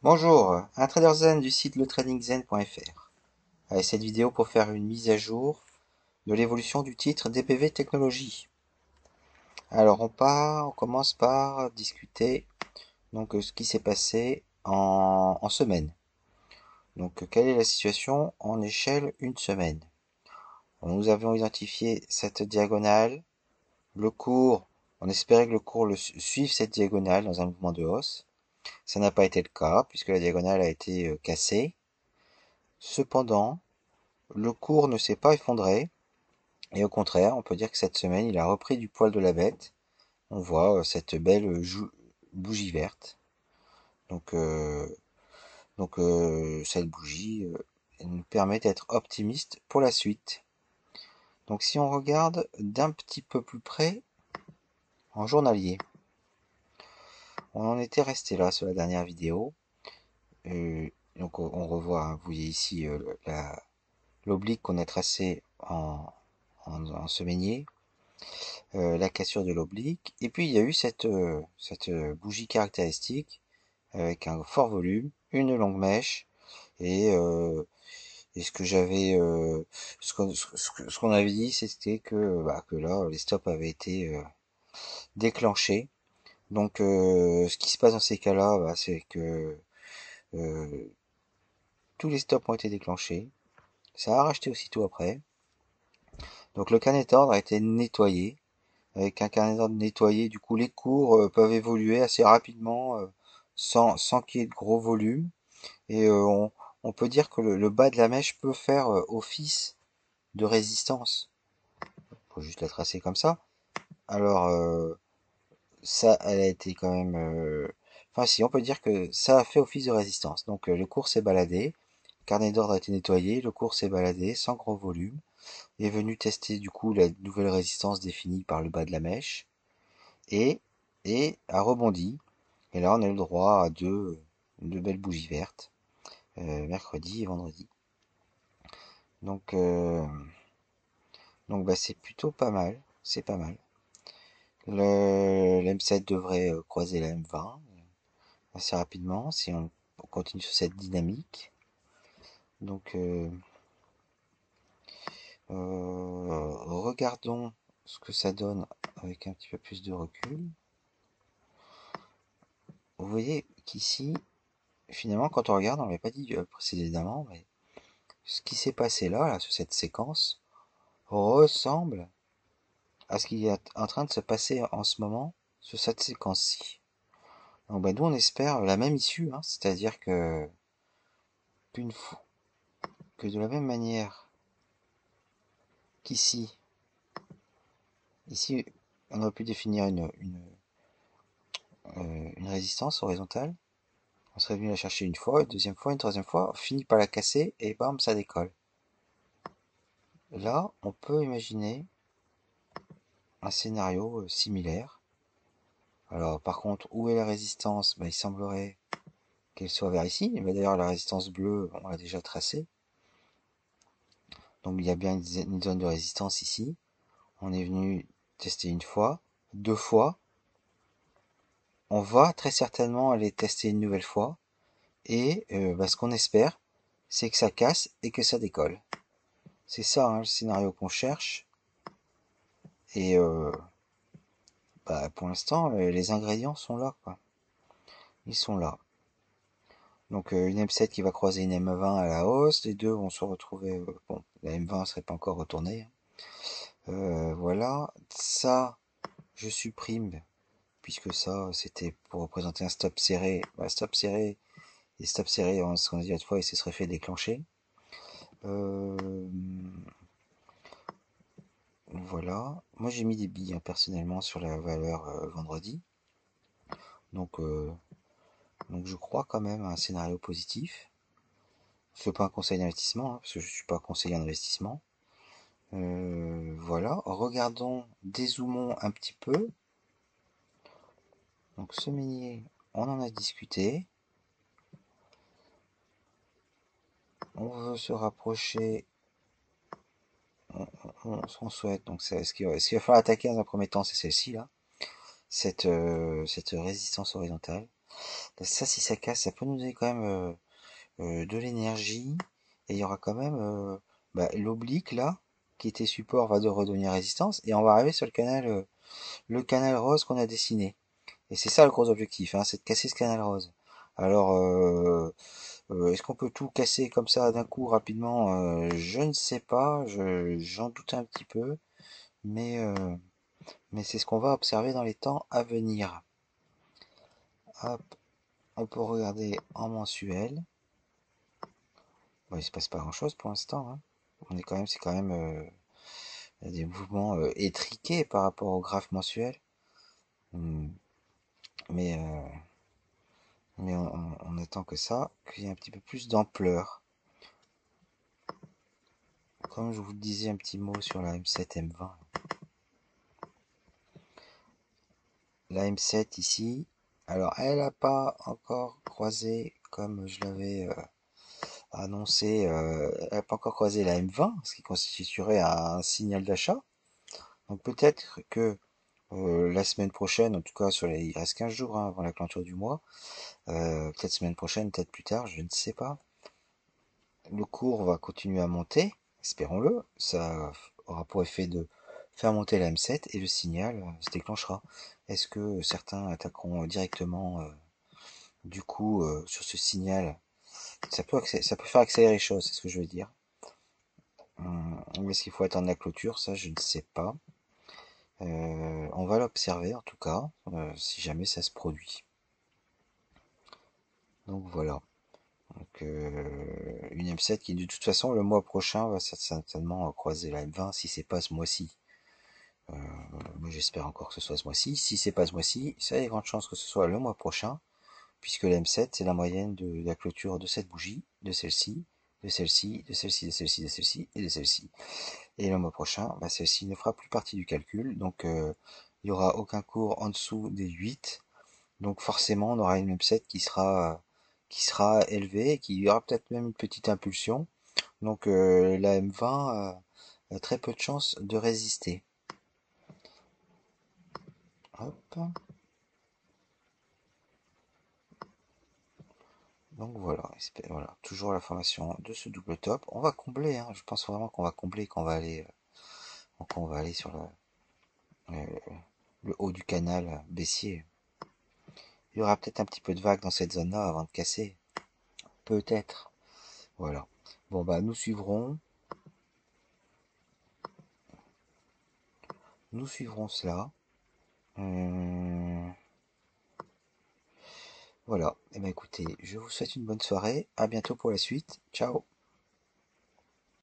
Bonjour, un trader zen du site letradingzen.fr. Avec cette vidéo pour faire une mise à jour de l'évolution du titre DPV Technologies. Alors on commence par discuter ce qui s'est passé en semaine. Quelle est la situation en échelle une semaine? Nous avions identifié cette diagonale, le cours, on espérait que le cours suive cette diagonale dans un mouvement de hausse. Ça n'a pas été le cas puisque la diagonale a été cassée. Cependant, le cours ne s'est pas effondré, et au contraire, on peut dire que cette semaine, il a repris du poil de la bête. On voit cette belle bougie verte. Donc, euh, cette bougie elle nous permet d'être optimiste pour la suite. Donc si on regarde d'un petit peu plus près en journalier, on en était resté là sur la dernière vidéo. On revoit, hein, vous voyez ici l'oblique qu'on a tracé en semainier. La cassure de l'oblique. Et puis il y a eu cette bougie caractéristique avec un fort volume, une longue mèche et, euh, et ce que j'avais, ce qu'on avait dit, c'était que là les stops avaient été déclenchés. Ce qui se passe dans ces cas-là, c'est que euh, tous les stops ont été déclenchés. Ça a racheté aussitôt après. Donc le carnet d'ordre a été nettoyé. Avec un carnet d'ordre nettoyé, du coup les cours peuvent évoluer assez rapidement sans qu'il y ait de gros volume. Et on peut dire que le bas de la mèche peut faire office de résistance. Faut juste la tracer comme ça. Alors ça, elle a été quand même... Enfin si, on peut dire que ça a fait office de résistance. Le cours s'est baladé, le carnet d'ordre a été nettoyé, le cours s'est baladé sans gros volume, est venu tester du coup la nouvelle résistance définie par le bas de la mèche. et, et a rebondi. Et là, on a eu le droit à deux belles bougies vertes, mercredi et vendredi. Donc, euh, c'est plutôt pas mal. C'est pas mal. Le M7 devrait croiser la M20 assez rapidement si on continue sur cette dynamique. Donc, euh, Regardons ce que ça donne avec un petit peu plus de recul. Vous voyez qu'ici, finalement, quand on regarde, on ne l'avait pas dit précédemment, mais ce qui s'est passé là, sur cette séquence, ressemble à ce qui est en train de se passer en ce moment sur cette séquence-ci. Nous on espère la même issue, hein, c'est-à-dire qu'une fois que de la même manière qu'ici, ici on aurait pu définir une résistance horizontale, on serait venu la chercher une fois, une deuxième fois, une troisième fois, on finit par la casser et bam, ça décolle. Là, on peut imaginer un scénario similaire. Alors par contre, où est la résistance? Il semblerait qu'elle soit vers ici. Mais d'ailleurs, la résistance bleue, on l'a déjà tracée. Donc il y a bien une zone de résistance ici. On est venu tester une fois, deux fois. On va très certainement aller tester une nouvelle fois. Et ce qu'on espère, c'est que ça casse et que ça décolle. C'est ça, hein, le scénario qu'on cherche. Et pour l'instant, les ingrédients sont là, quoi. Ils sont là. Une M7 qui va croiser une M20 à la hausse. Les deux vont se retrouver... bon, la M20 ne serait pas encore retournée, hein. Voilà, ça, je supprime, puisque ça, c'était pour représenter un stop serré. Stop serré, et stop serré, ce qu'on a dit l'autre fois, il se serait fait déclencher. Euh, voilà, moi j'ai mis des billes, hein, personnellement sur la valeur vendredi. Donc, euh, je crois quand même à un scénario positif. Ce n'est pas un conseil d'investissement, hein, parce que je ne suis pas conseiller d'investissement. Voilà, regardons, dézoomons un petit peu. Donc ce meunier, on en a discuté. On veut se rapprocher, ce qu'on souhaite. Donc ce qu'il va falloir attaquer dans un premier temps, c'est celle-ci là, cette résistance horizontale. Ça, si ça casse, ça peut nous donner quand même de l'énergie. Et il y aura quand même l'oblique là, qui était support, va de redevenir résistance. Et on va arriver sur le canal rose qu'on a dessiné. Et c'est ça le gros objectif, hein, c'est de casser ce canal rose. Alors, est-ce qu'on peut tout casser comme ça d'un coup rapidement? Je ne sais pas, j'en doute un petit peu, mais, euh, mais c'est ce qu'on va observer dans les temps à venir. Hop, on peut regarder en mensuel. Bon, il se passe pas grand-chose pour l'instant, hein. C'est quand même des mouvements étriqués par rapport au graphe mensuel. Hmm. Mais, euh, mais on attend que ça, qu'il y ait un petit peu plus d'ampleur. Comme je vous disais, un petit mot sur la M7 M20. La M7 ici, alors elle n'a pas encore croisé, comme je l'avais annoncé, elle n'a pas encore croisé la M20, ce qui constituerait un signal d'achat. Donc peut-être que la semaine prochaine, en tout cas il reste 15 jours hein, avant la clôture du mois, peut-être semaine prochaine, peut-être plus tard, je ne sais pas. Le cours va continuer à monter, espérons-le. Ça aura pour effet de faire monter la M7 et le signal se déclenchera. Est-ce que certains attaqueront directement du coup sur ce signal? Ça peut faire accélérer les choses, c'est ce que je veux dire. Est-ce qu'il faut attendre la clôture? Ça, je ne sais pas. On va l'observer en tout cas, si jamais ça se produit. Donc voilà. Donc, une M7 qui de toute façon le mois prochain va certainement croiser la M20 si c'est pas ce mois-ci. Euh, Moi j'espère encore que ce soit ce mois-ci. Si c'est pas ce mois-ci, ça y a de grandes chances que ce soit le mois prochain, puisque la M7 c'est la moyenne de la clôture de cette bougie, de celle-ci, de celle-ci, de celle-ci, de celle-ci, de celle-ci et de celle-ci. Et le mois prochain, celle-ci ne fera plus partie du calcul, donc il n'y aura aucun cours en dessous des 8. Donc forcément, on aura une M7 qui sera élevée, qui aura peut-être même une petite impulsion. Donc la M20 a très peu de chances de résister. Hop. Donc voilà, voilà, toujours la formation de ce double top. On va combler, hein. Je pense vraiment qu'on va combler, qu'on va aller sur euh, le haut du canal baissier. Il y aura peut-être un petit peu de vague dans cette zone-là avant de casser. Peut-être. Voilà. Bon bah nous suivrons cela. Euh, voilà. Et ben écoutez, je vous souhaite une bonne soirée. À bientôt pour la suite. Ciao.